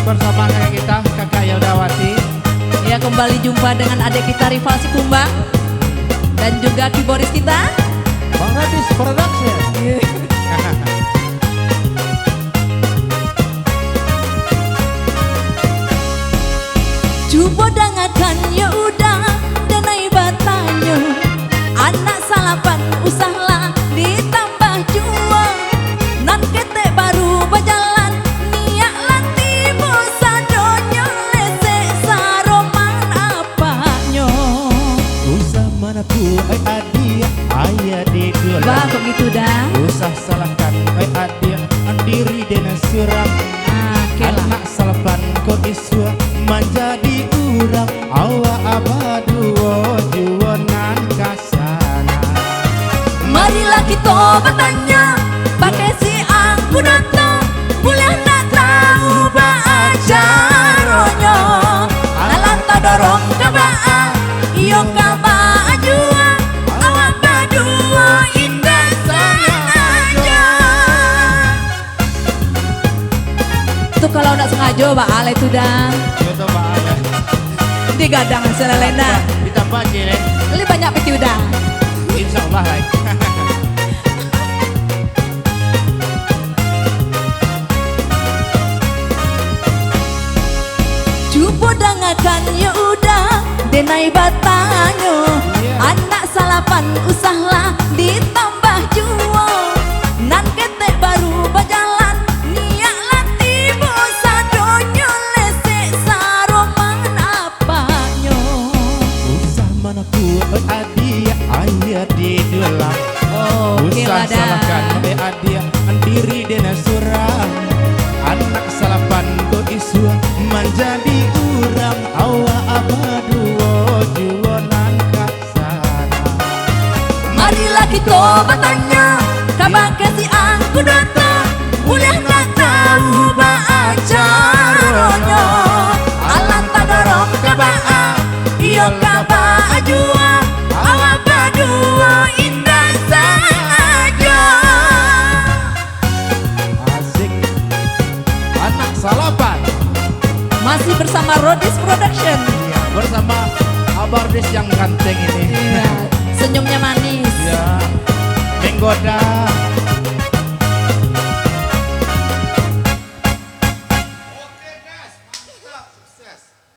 bersama kakak kita, kakak Yodawati. Ya, kembali jumpa dengan adik kita Rival Sikumbang dan juga keyboardis kita Bang Radis Production. Coba dangakan ya udah danai batanyo, anak salapan usahlah ditambah jua, nan ketek baru berjalan niat lanti bosa donyo lesek saroman apanya. Usah mana pun adia ayah di Bah dolang. begitu dah. Usah salahkan adia andiri dengan suram. Anak salapan ko iswa menjadi urang awa abaduo juanan kasana. Marilah kita bertanya pakai si aku datang, boleh nak tahu baajaronyo. Alat tak dorong kabaan, iyo kabaan jua, awak berdua indah sayang aja. Tuh kalau nak sengaja baal itu dah Itu bahaya. digadang selelena. Ditambah cile. Lebih banyak piti udah. Insya Allah lah. Coba dangakan ya udah denai batanyo, anak salapan usahlah ditambah jua, nan ketek baru berjalan niat lati bosa donyo lesek saroman apanyo. Usah mana pun adia ayah di dolang. Oke Usah wadah. salahkan adia andiri dengan suram. Anak salapan ko iswa menjadi urang awa abaduo juanan kasana. Marilah kita bertanya kabar kasih aku datang, boleh nak tahu baajaronyo. Alam tak dorong kabaan, iyo kabaan jua, awak berdua indah saja. Asik. Anak salapan. Masih bersama Rodis Production. Iya, bersama Abardis yang ganteng ini. Iya, senyumnya manis. Ya, menggoda